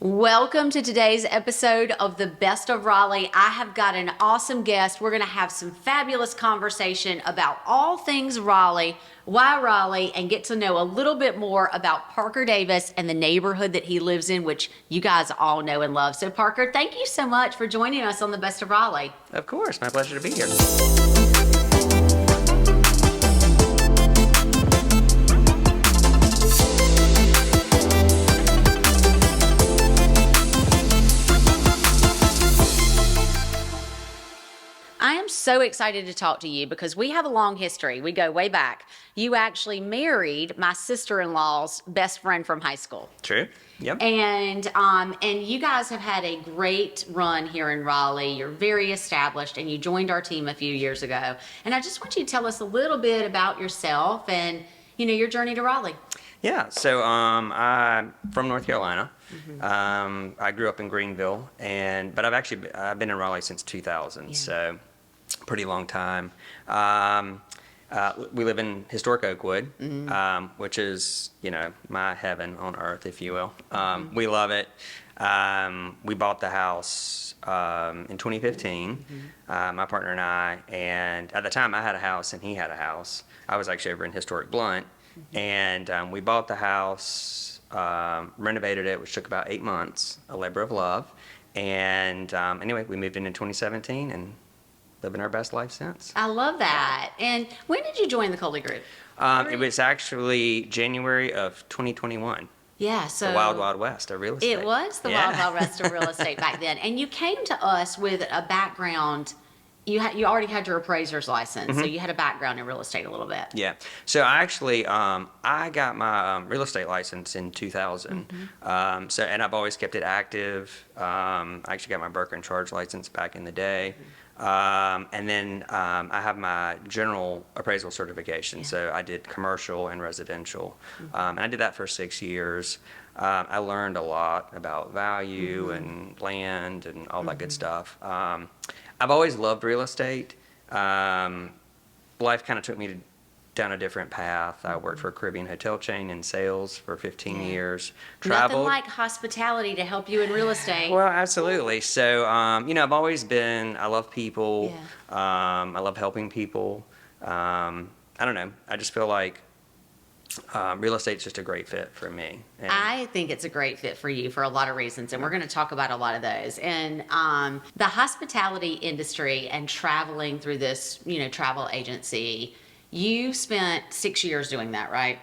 Welcome to today's episode of the Best of Raleigh. I have got an awesome guest. We're going to have some fabulous conversation about all things Raleigh, why Raleigh, and get to know a little bit more about Parker Davis and the neighborhood that he lives in, which you guys all know and love. So Parker, thank you so much for joining us on the Best of Raleigh. Of course, my pleasure to be here. I am so excited to talk to you because we have a long history. We go way back. You actually married my sister-in-law's best friend from high school. True. Yep. And you guys have had a great run here in Raleigh. You're very established, and you joined our team a few years ago. And I just want you to tell us a little bit about yourself and, your journey to Raleigh. Yeah. So I'm from North Carolina. I grew up in Greenville, but I've been in Raleigh since 2000. Yeah. So pretty long time. We live in Historic Oakwood, which is, my heaven on earth, if you will. We love it. We bought the house in 2015, my partner and I, and at the time I had a house and he had a house. I was actually over in Historic Blunt, and we bought the house, renovated it, which took about 8 months, a labor of love. And anyway, we moved in 2017 and living our best life since. I love that. And when did you join the Coley Group? It was actually January of 2021. Yeah, so The Wild Wild West of real estate. it was the Wild Wild West of real estate back then. And you came to us with a background. You already had your appraiser's license, so you had a background in real estate a little bit. Yeah. So I actually, I got my real estate license in 2000. And I've always kept it active. I actually got my broker in charge license back in the day. And then I have my general appraisal certification. Yeah. So I did commercial and residential. And I did that for 6 years. I learned a lot about value and land and all that good stuff. I've always loved real estate. Life kind of took me down a different path. I worked for a Caribbean hotel chain in sales for 15 years. Nothing like hospitality to help you in real estate. Well, absolutely. So, I've always I love people. Yeah. I love helping people. I don't know. I just feel like real estate's just a great fit for me. And I think it's a great fit for you for a lot of reasons, and we're going to talk about a lot of those. And the hospitality industry and traveling through this, travel agency, you spent 6 years doing that, right?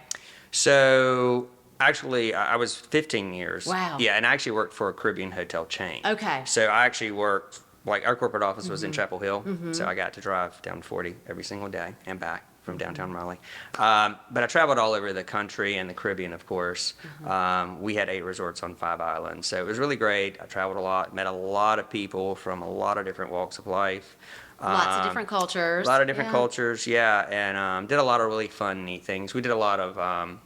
So, actually, I was 15 years. Wow. Yeah, and I actually worked for a Caribbean hotel chain. Okay. So I actually worked, our corporate office was in Chapel Hill, so I got to drive down 40 every single day and back from downtown Raleigh. But I traveled all over the country and the Caribbean, of course. We had 8 resorts on 5 islands, so it was really great. I traveled a lot, met a lot of people from a lot of different walks of life. Lots of different cultures. A lot of different cultures, yeah, and did a lot of really fun, neat things. We did a lot of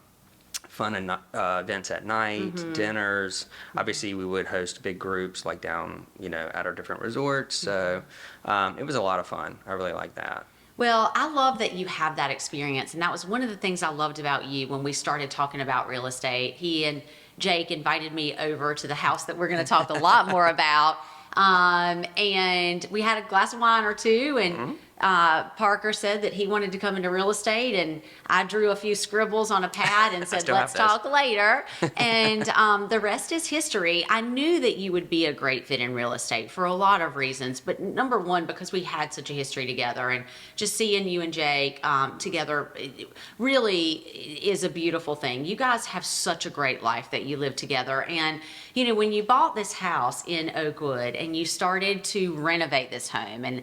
fun events at night, dinners. Obviously, we would host big groups like down, at our different resorts. So it was a lot of fun. I really liked that. Well, I love that you have that experience, and that was one of the things I loved about you when we started talking about real estate. He and Jake invited me over to the house that we're going to talk a lot more about, and we had a glass of wine or two, and Parker said that he wanted to come into real estate, and I drew a few scribbles on a pad and said, let's talk later. And the rest is history. I knew that you would be a great fit in real estate for a lot of reasons, but number one, because we had such a history together, and just seeing you and Jake together really is a beautiful thing. You guys have such a great life that you live together. And when you bought this house in Oakwood and you started to renovate this home, and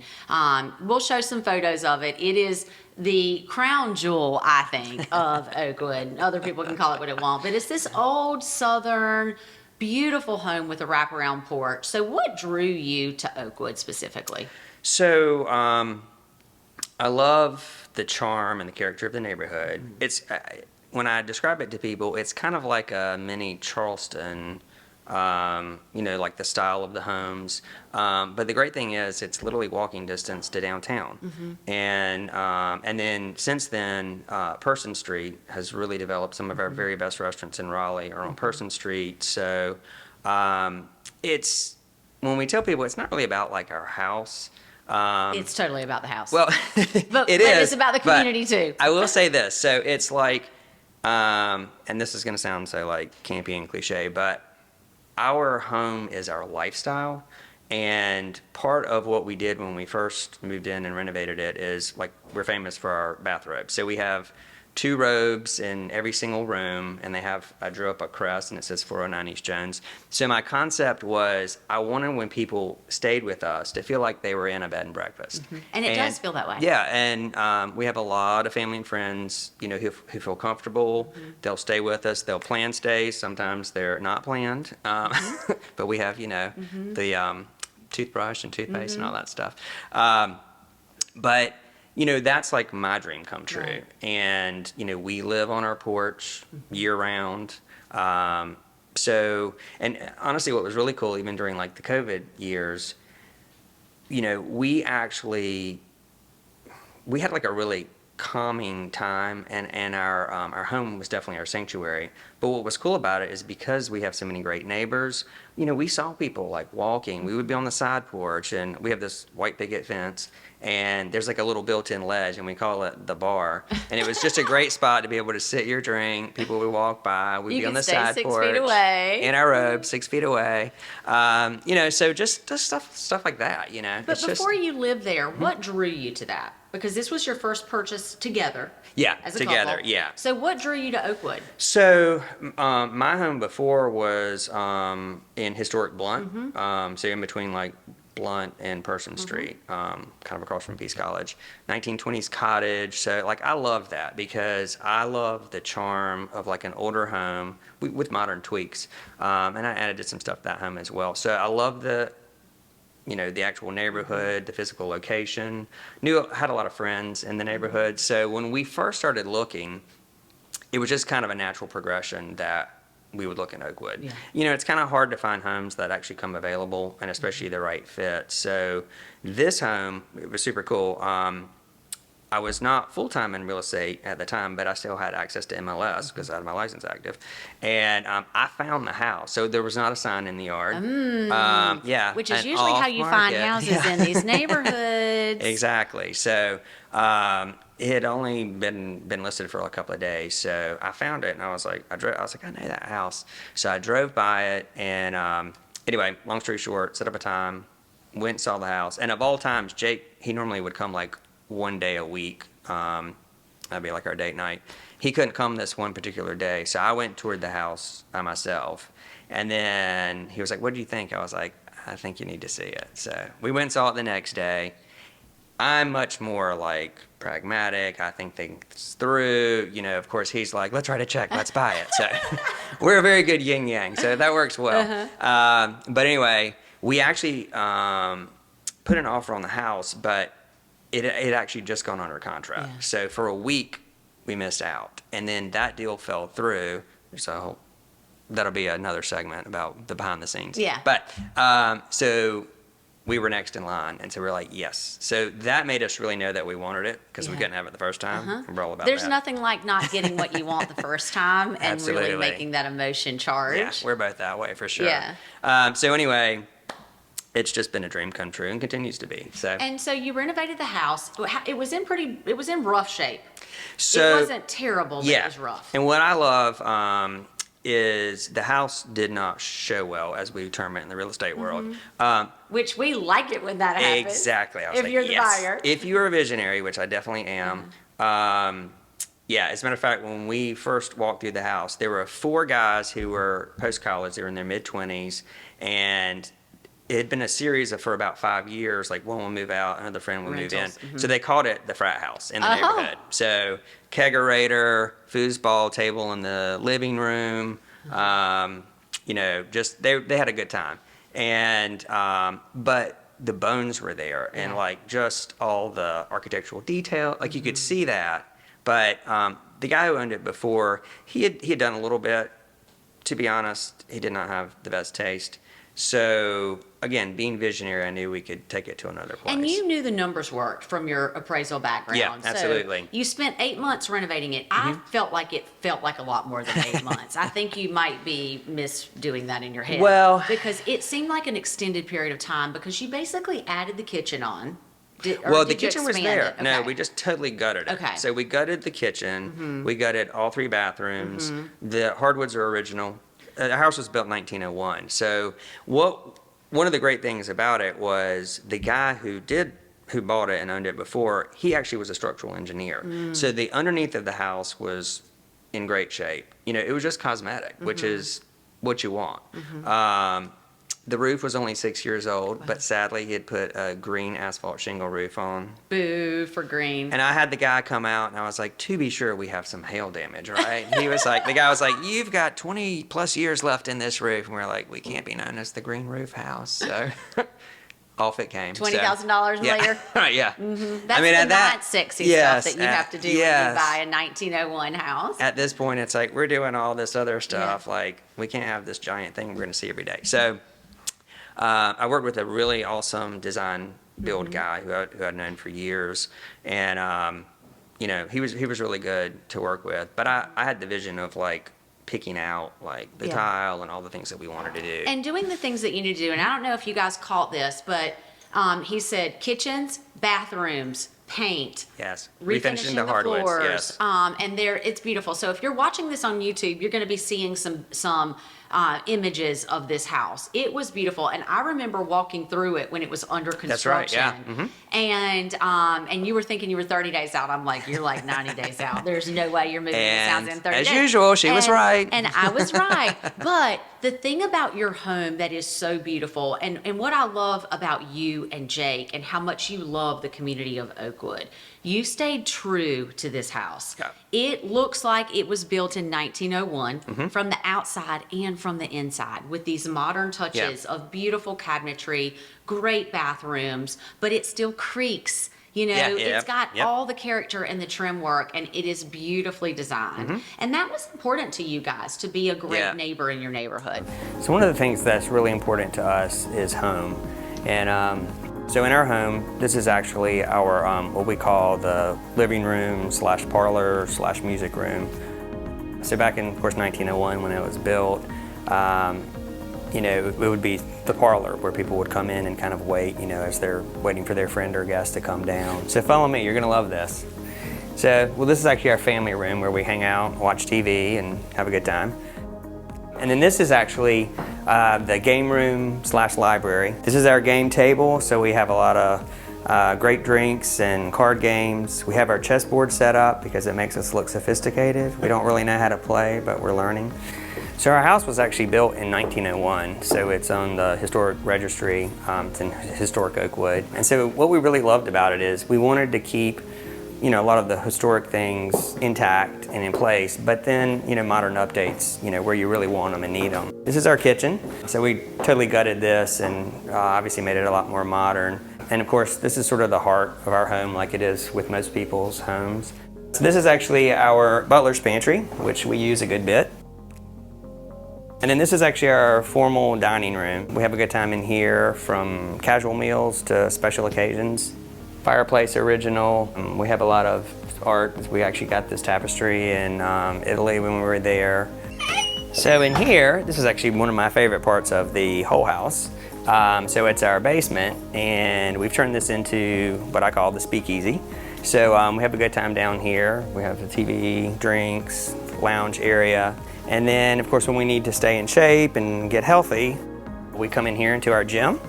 we'll show some photos of it. It is the crown jewel, I think, of Oakwood. Other people can call it what it want, but it's this old southern, beautiful home with a wraparound porch. So what drew you to Oakwood specifically? So I love the charm and the character of the neighborhood. It's when I describe it to people, it's kind of like a mini Charleston. Like the style of the homes. But the great thing is it's literally walking distance to downtown. And then since then, Person Street has really developed. Some of our very best restaurants in Raleigh are on Person Street. So It's when we tell people it's not really about like our house. It's totally about the house. Well, but it is. It's about the community too. I will say this. So it's like, and this is going to sound so like campy and cliche, but our home is our lifestyle. And part of what we did when we first moved in and renovated it is like we're famous for our bathrobes. So we have 2 robes in every single room, and I drew up a crest and it says 409 East Jones. So my concept was I wanted when people stayed with us to feel like they were in a bed and breakfast. And it does feel that way. Yeah, and we have a lot of family and friends, who feel comfortable. They'll stay with us. They'll plan stays. Sometimes they're not planned, but we have, the toothbrush and toothpaste and all that stuff. But that's like my dream come true. Right. And, we live on our porch year round. So, and honestly, what was really cool, even during like the COVID years, we had like a really calming time, and our home was definitely our sanctuary. But what was cool about it is because we have so many great neighbors, we saw people like walking. We would be on the side porch, and we have this white picket fence, and there's like a little built-in ledge, and we call it the bar. And it was just a great spot to be able to sit your drink. People would walk by. We'd be on the side porch. 6 feet away. In our robes, 6 feet away. So just stuff like that, But before you lived there, what drew you to that? Because this was your first purchase together. Yeah, as a together, couple. yeah. So what drew you to Oakwood? So my home before was in Historic Blunt, so in between like Blunt and Person Street, kind of across from Peace College. 1920s cottage. So like I love that because I love the charm of like an older home with modern tweaks, and I added some stuff to that home as well. So I love the actual neighborhood, the physical location. Had a lot of friends in the neighborhood. So when we first started looking, it was just kind of a natural progression that we would look in Oakwood. Yeah. It's kind of hard to find homes that actually come available, and especially the right fit. So this home, it was super cool. I was not full-time in real estate at the time, but I still had access to MLS because I had my license active. And I found the house. So there was not a sign in the yard. Yeah. Which is usually how you find houses in these neighborhoods. Exactly. So it had only been listed for a couple of days. So I found it, and I was like, I know that house. So I drove by it, and anyway, long story short, set up a time, went and saw the house. And of all times, Jake, he normally would come like one day a week. That'd be like our date night. He couldn't come this one particular day, so I went toward the house by myself. And then he was like, "What do you think?" I was like, "I think you need to see it." So we went and saw it the next day. I'm much more like pragmatic. I think things through. Of course, he's like, "Let's write a check. Let's buy it." So we're a very good yin yang. So that works well. But anyway, we actually put an offer on the house, but it actually just gone under contract. Yeah. So for a week, we missed out. And then that deal fell through. So that'll be another segment about the behind the scenes. Yeah. But so we were next in line. And so we're like, yes. So that made us really know that we wanted it because we couldn't have it the first time. And we're all about There's that. nothing like not getting what you want the first time and really Absolutely. making that emotion charge. Yeah, we're both that way for sure. Yeah. So anyway, it's just been a dream come true and continues to be. So. And so you renovated the house. It was in rough shape. So it wasn't terrible, but it was rough. And what I love is the house did not show well, as we term it in the real estate world. Which we like it when that happens. Exactly. I was if like, you're the yes. buyer. If you're a visionary, which I definitely am. Yeah, as a matter of fact, when we first walked through the house, there were 4 guys who were post-college. They were in their mid-20s, and it had been a series of for about 5 years, like one will move out, another friend will Rentals. move in. So they called it the frat house in the neighborhood. So kegerator, foosball table in the living room, just they had a good time. And but the bones were there, and like just all the architectural detail, like you could see that. But the guy who owned it before, he had done a little bit. To be honest, he did not have the best taste. So again, being visionary, I knew we could take it to another place. And you knew the numbers worked from your appraisal background. Yeah, absolutely. So you spent 8 months renovating it. I felt like it felt like a lot more than 8 months. I think you might be misdoing that in your head. Well, because it seemed like an extended period of time because you basically added the kitchen on. The kitchen was there. Okay. No, we just totally gutted it. Okay. So we gutted the kitchen. We gutted all 3 bathrooms. The hardwoods are original. The house was built in 1901. So one of the great things about it was the guy who bought it and owned it before, he actually was a structural engineer. So the underneath of the house was in great shape. It was just cosmetic, which is what you want. The roof was only 6 years old, but sadly he had put a green asphalt shingle roof on. Boo for green. And I had the guy come out and I was like, to be sure we have some hail damage, right? He was like, the guy was like, you've got 20 plus years left in this roof. And we're like, we can't be known as the green roof house. So off it came. $20,000 later? Yeah. That's the not sexy stuff that you have to do when you buy a 1901 house. At this point, it's like, we're doing all this other stuff. Like, we can't have this giant thing we're going to see every day. So I worked with a really awesome design build guy who I'd known for years, and he was really good to work with. But I had the vision of like picking out like the tile and all the things that we wanted to do, and doing the things that you need to do. And I don't know if you guys caught this, but he said kitchens, bathrooms, paint. Yes. Refinishing the hardwoods. floors. Yes. And it's beautiful. So if you're watching this on YouTube, you're going to be seeing some images of this house. It was beautiful, and I remember walking through it when it was under construction. That's right. Yeah. And you were thinking you were 30 days out. I'm like, you're like 90 days out. There's no way you're moving this house in 30 days. As usual, she was right. And I was right. But the thing about your home that is so beautiful, and what I love about you and Jake, and how much you love the community of Oakwood, you stayed true to this house. Yeah. It looks like it was built in 1901 from the outside and from the inside, with these modern touches of beautiful cabinetry, great bathrooms, but it still creaks. It's got all the character and the trim work, and it is beautifully designed. And that was important to you guys, to be a great neighbor in your neighborhood. So one of the things that's really important to us is home. And so in our home, this is actually our what we call the living room / parlor / music room. So back in, of course, 1901 when it was built, it would be the parlor where people would come in and kind of wait, as they're waiting for their friend or guest to come down. So follow me, you're gonna love this. So, this is actually our family room where we hang out, watch TV, and have a good time. And then this is actually the game room / library. This is our game table, so we have a lot of great drinks and card games. We have our chessboard set up because it makes us look sophisticated. We don't really know how to play, but we're learning. So our house was actually built in 1901, so it's on the historic registry. It's in Historic Oakwood. And so what we really loved about it is we wanted to keep a lot of the historic things intact and in place, but then, modern updates, where you really want them and need them. This is our kitchen. So we totally gutted this and obviously made it a lot more modern. And of course, this is sort of the heart of our home, like it is with most people's homes. So this is actually our butler's pantry, which we use a good bit. And then this is actually our formal dining room. We have a good time in here, from casual meals to special occasions. Fireplace original. We have a lot of art. We actually got this tapestry in Italy when we were there. So in here, this is actually one of my favorite parts of the whole house. So it's our basement, and we've turned this into what I call the speakeasy. So we have a good time down here. We have the TV, drinks, lounge area. And then, of course, when we need to stay in shape and get healthy, we come in here into our gym.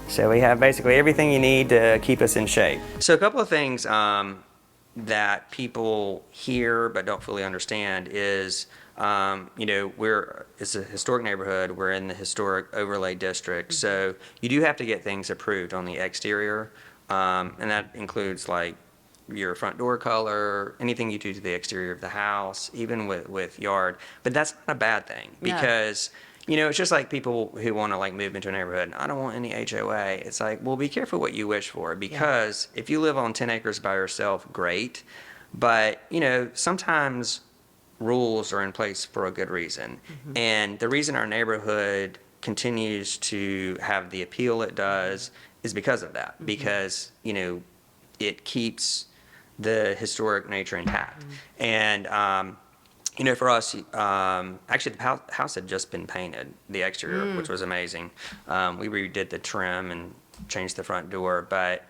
So we have basically everything you need to keep us in shape. So a couple of things that people hear but don't fully understand is, it's a historic neighborhood. We're in the historic overlay district. So you do have to get things approved on the exterior. And that includes like your front door color, anything you do to the exterior of the house, even with yard. But that's not a bad thing because, it's just like people who want to like move into a neighborhood. I don't want any HOA. It's like, well, be careful what you wish for, because if you live on 10 acres by yourself, great. But, sometimes rules are in place for a good reason. And the reason our neighborhood continues to have the appeal it does is because of that. Because, it keeps the historic nature intact. And, for us, actually the house had just been painted, the exterior, which was amazing. We redid the trim and changed the front door, but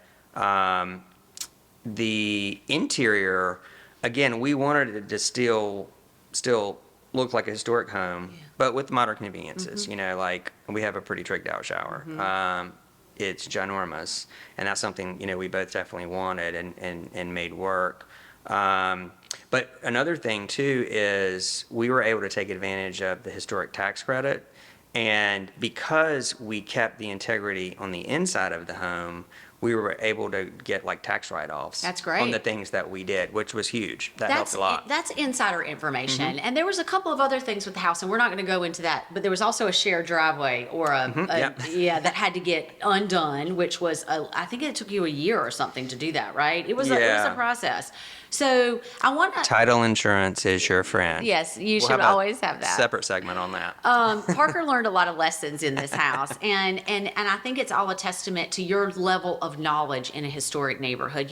the interior, again, we wanted it to still look like a historic home, but with modern conveniences. Like we have a pretty tricked out shower. It's ginormous, and that's something we both definitely wanted and made work. But another thing too is we were able to take advantage of the historic tax credit, and because we kept the integrity on the inside of the home, we were able to get like tax write-offs. That's great. On the things that we did, which was huge. That helped a lot. That's insider information. And there was a couple of other things with the house, and we're not going to go into that, but there was also a shared driveway or that had to get undone, which was, I think it took you a year or something to do that, right? It was a process. So I want to... Title insurance is your friend. Yes, you We'll should have a always have that. Separate segment on that. Parker learned a lot of lessons in this house, and I think it's all a testament to your level of knowledge in a historic neighborhood.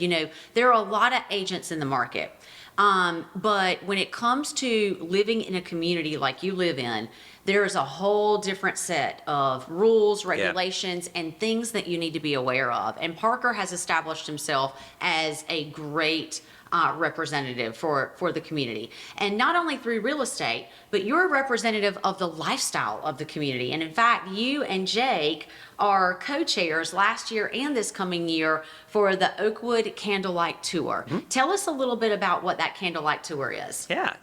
There are a lot of agents in the market, but when it comes to living in a community like you live in, there's a whole different set of rules, regulations, and things that you need to be aware of. And Parker has established himself as a great representative for the community. And not only through real estate, but you're a representative of the lifestyle of the community. And in fact, you and Jake are co-chairs last year and this coming year for the Oakwood Candlelight Tour. Tell us a little bit about what that Candlelight Tour is. Yeah.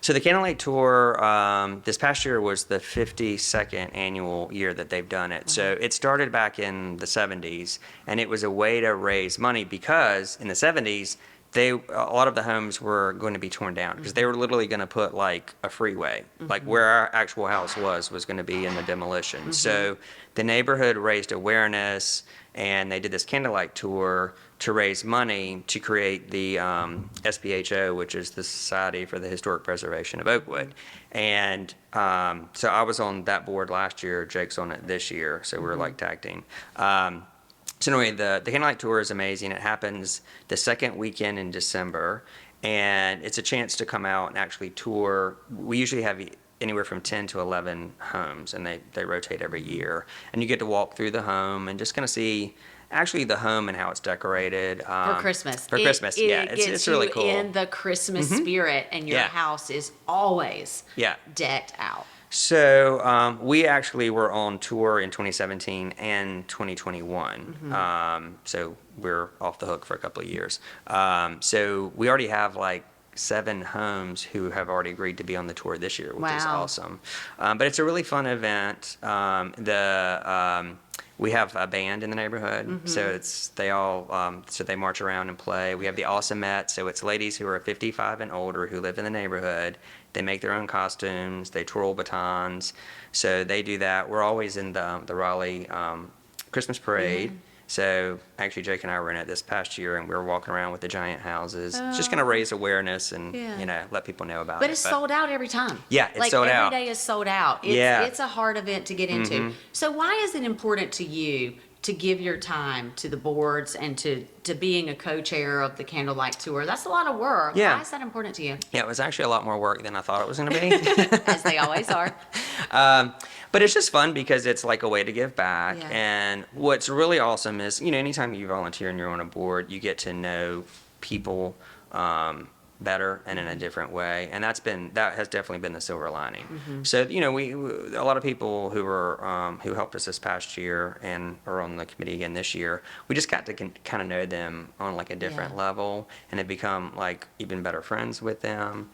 So the Candlelight Tour this past year was the 52nd annual year that they've done it. So it started back in the 70s, and it was a way to raise money because in the 70s, a lot of the homes were going to be torn down because they were literally going to put like a freeway, like where our actual house was going to be in the demolition. So the neighborhood raised awareness, and they did this Candlelight Tour to raise money to create the SPHO, which is the Society for the Historic Preservation of Oakwood. And so I was on that board last year. Jake's on it this year, so we're like tag team. So anyway, the Candlelight Tour is amazing. It happens the second weekend in December, and it's a chance to come out and actually tour. We usually have anywhere from 10 to 11 homes, and they rotate every year. And you get to walk through the home and just kind of see actually the home and how it's decorated. For Christmas. It's really cool. In the Christmas spirit, and your house is always decked out. So we actually were on tour in 2017 and 2021. So we're off the hook for a couple of years. So we already have like 7 homes who have already agreed to be on the tour this year, which is awesome. But it's a really fun event. We have a band in the neighborhood, so they march around and play. We have the Awesomettes, so it's ladies who are 55 and older who live in the neighborhood. They make their own costumes, they twirl batons, so they do that. We're always in the Raleigh Christmas parade. So actually, Jake and I were in it this past year, and we were walking around with the giant houses. It's just going to raise awareness and let people know about it. But it's sold out every time. Yeah, it's sold out. Every day is sold out. It's a hard event to get into. So why is it important to you to give your time to the boards and to being a co-chair of the Candlelight Tour? That's a lot of work. Yeah. Why is that important to you? Yeah, it was actually a lot more work than I thought it was going to be. As they always are. But it's just fun because it's like a way to give back. Yeah. And what's really awesome is, anytime you volunteer and you're on a board, you get to know people better and in a different way. And that has definitely been the silver lining. So, we a lot of people who helped us this past year and are on the committee again this year, we just got to kind of know them on like a different level, and have become like even better friends with them.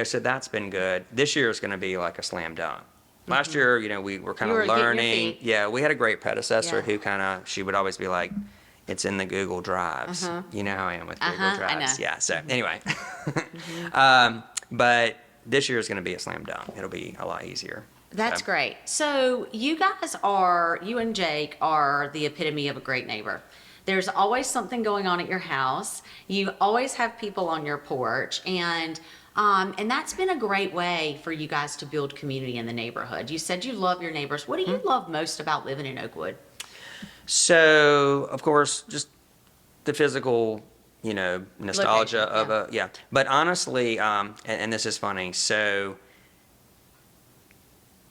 So that's been good. This year is going to be like a slam dunk. Last year, we were kind of learning. Yeah, we had a great predecessor who she would always be like, it's in the Google Drives. You know how I am with Google Drives. I know. Yeah, so anyway. But this year is going to be a slam dunk. It'll be a lot easier. That's great. So you and Jake are the epitome of a great neighbor. There's always something going on at your house. You always have people on your porch. And And that's been a great way for you guys to build community in the neighborhood. You said you love your neighbors. What do you love most about living in Oakwood? So, of course, just the physical, nostalgia Location, of a. But honestly, and this is funny. So,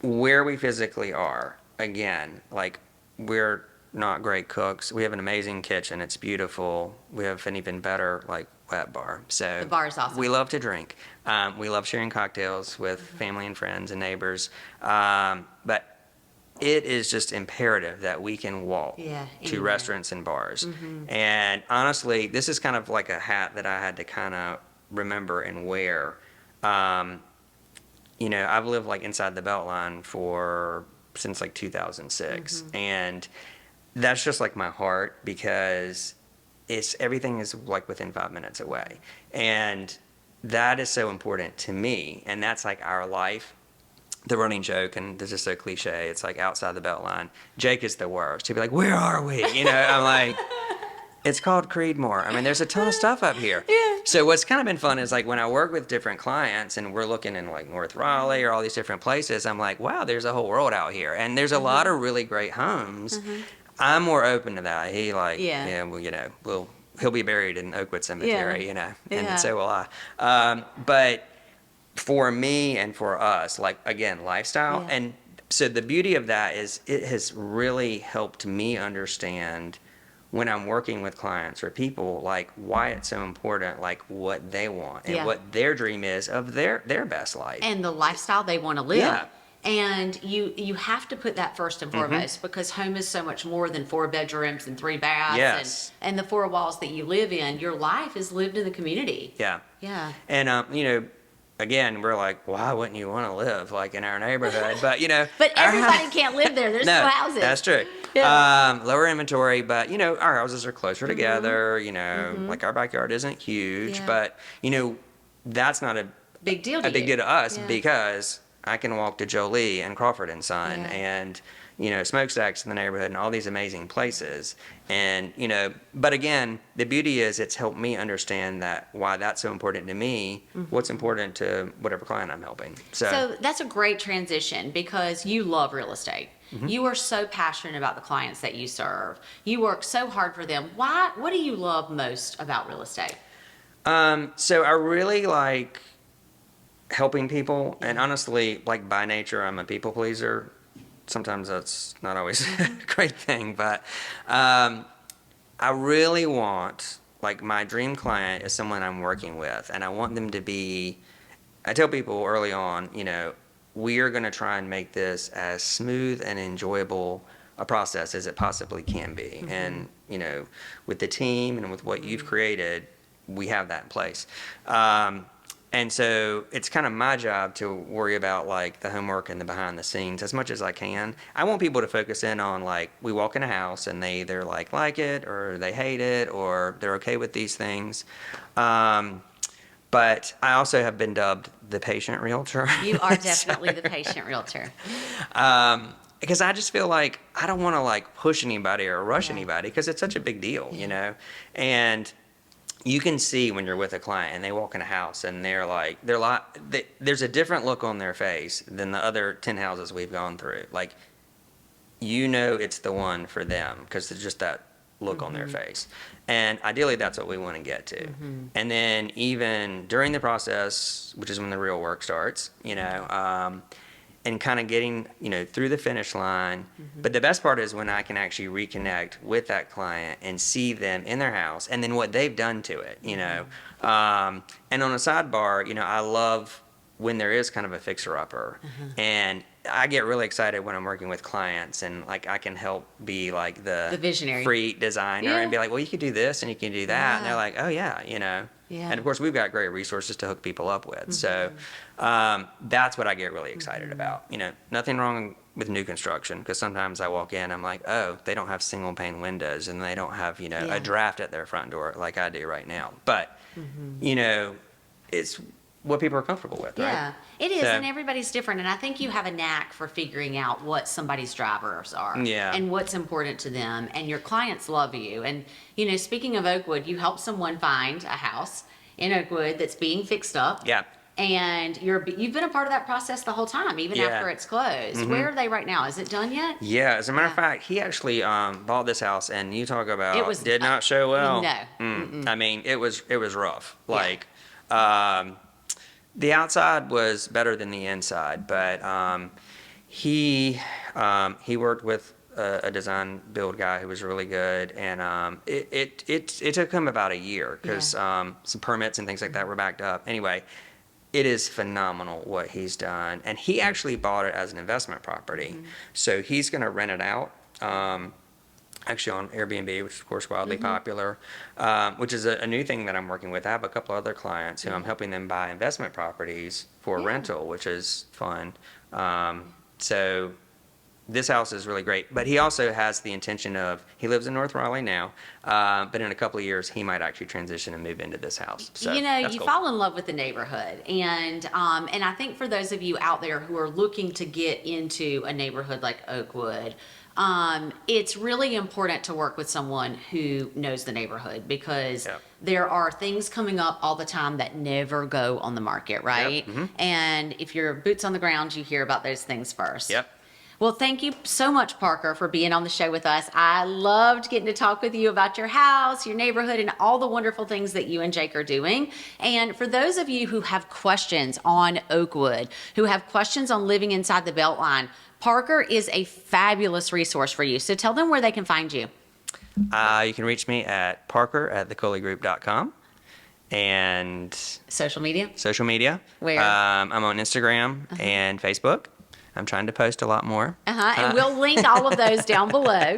where we physically are, again, like we're not great cooks. We have an amazing kitchen. It's beautiful. We have an even better like wet bar. So The bar is awesome. we love to drink. We love sharing cocktails with family and friends and neighbors. But it is just imperative that we can walk to anywhere. restaurants and bars. And honestly, this is kind of like a hat that I had to kind of remember and wear. I've lived like inside the Beltline since like 2006, and that's just like my heart because everything is like within 5 minutes away, and that is so important to me, and that's like our life. The running joke, and this is so cliche, it's like outside the Beltline, Jake is the worst. He'd be like, "Where are we?" I'm like, it's called Creedmoor. I mean, there's a ton of stuff up here. Yeah. So what's kind of been fun is like when I work with different clients and we're looking in like North Raleigh or all these different places, I'm like, wow, there's a whole world out here. And there's a lot of really great homes. I'm more open to that. He he'll be buried in Oakwood Cemetery, and so will I. But for me and for us, like again, lifestyle. And so the beauty of that is it has really helped me understand when I'm working with clients or people, like why it's so important, like what they want and what their dream is of their best life. And the lifestyle they want to live. Yeah. And you have to put that first and foremost because home is so much more than 4 bedrooms and 3 baths Yes. and the 4 walls that you live in. Your life is lived in the community. Yeah. Yeah. And, again, we're like, why wouldn't you want to live like in our neighborhood? But, But everybody can't live there. There's no houses. That's true. Yeah. Lower inventory, but, our houses are closer together, like our backyard isn't huge, but, that's not a Big deal to big you. deal to us Yeah. because I can walk to Jolie and Crawford and Son and, Smokestacks in the neighborhood and all these amazing places. And, but again, the beauty is it's helped me understand that why that's so important to me, what's important to whatever client I'm helping. So that's a great transition because you love real estate. You are so passionate about the clients that you serve. You work so hard for them. What do you love most about real estate? So I really like helping people, and honestly, like by nature, I'm a people pleaser. Sometimes that's not always a great thing, but I really want, like my dream client is someone I'm working with, and I want them to be, I tell people early on, we are going to try and make this as smooth and enjoyable a process as it possibly can be. And, with the team and with what you've created, we have that in place. And so it's kind of my job to worry about like the homework and the behind the scenes as much as I can. I want people to focus in on like we walk in a house and they either like it or they hate it or they're okay with these things. But I also have been dubbed the patient realtor. You are definitely the patient realtor. Because I just feel like I don't want to like push anybody or rush anybody because it's such a big deal, and you can see when you're with a client and they walk in a house and there's a different look on their face than the other 10 houses we've gone through. Like, it's the one for them because there's just that look on their face. And ideally that's what we want to get to. And then even during the process, which is when the real work starts, and kind of getting, through the finish line. But the best part is when I can actually reconnect with that client and see them in their house and then what they've done to it, And on a sidebar, I love when there is kind of a fixer-upper. And I get really excited when I'm working with clients and like I can help be like the visionary free designer and be like, well, you could do this and you can do that. And they're like, oh yeah. And of course we've got great resources to hook people up with. So that's what I get really excited about. Nothing wrong with new construction because sometimes I walk in, I'm like, oh, they don't have single pane windows and they don't have, a draft at their front door like I do right now. But, it's what people are comfortable with, right? Yeah, it is, and everybody's different. And I think you have a knack for figuring out what somebody's drivers are and what's important to them. And your clients love you. And, speaking of Oakwood, you help someone find a house in Oakwood that's being fixed up. Yeah. And you've been a part of that process the whole time, even Yeah. after it's closed. Where are they right now? Is it done yet? Yeah, as a matter of fact, he actually bought this house, and you talk about It was- did not show well. No. I mean, it was rough. Yeah. Like, the outside was better than the inside, but he worked with a design build guy who was really good, and it took him about a year because some permits and things like that were backed up. Anyway, it is phenomenal what he's done, and he actually bought it as an investment property, so he's going to rent it out. Actually on Airbnb, which is of course wildly popular, which is a new thing that I'm working with. I have a couple other clients who I'm helping them buy investment properties for rental, which is fun. So this house is really great, but he also has the intention of, he lives in North Raleigh now, but in a couple of years he might actually transition and move into this house. So you that's you cool. fall in love with the neighborhood, and I think for those of you out there who are looking to get into a neighborhood like Oakwood, it's really important to work with someone who knows the neighborhood, because there are things coming up all the time that never go on the market, right? And if you're boots on the ground, you hear about those things first. Yep. Well, thank you so much, Parker, for being on the show with us. I loved getting to talk with you about your house, your neighborhood, and all the wonderful things that you and Jake are doing. And for those of you who have questions on Oakwood, who have questions on living inside the Beltline, Parker is a fabulous resource for you. So tell them where they can find you. You can reach me at parker@thecoleygroup.com. And Social media? social media. Where? I'm on Instagram and Facebook. I'm trying to post a lot more. And we'll link all of those down below.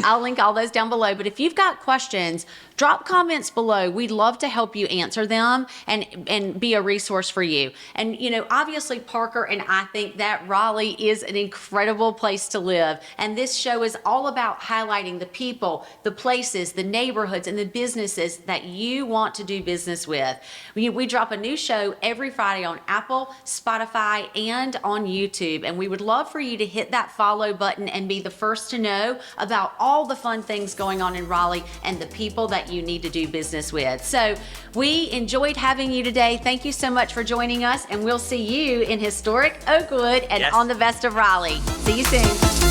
I'll link all those down below. But if you've got questions, drop comments below. We'd love to help you answer them and be a resource for you. And, obviously, Parker and I think that Raleigh is an incredible place to live. And this show is all about highlighting the people, the places, the neighborhoods, and the businesses that you want to do business with. We drop a new show every Friday on Apple, Spotify, and on YouTube. And we would love for you to hit that follow button and be the first to know about all the fun things going on in Raleigh and the people that you need to do business with. So we enjoyed having you today. Thank you so much for joining us, and we'll see you in historic Oakwood and on the Best of Raleigh. See you soon.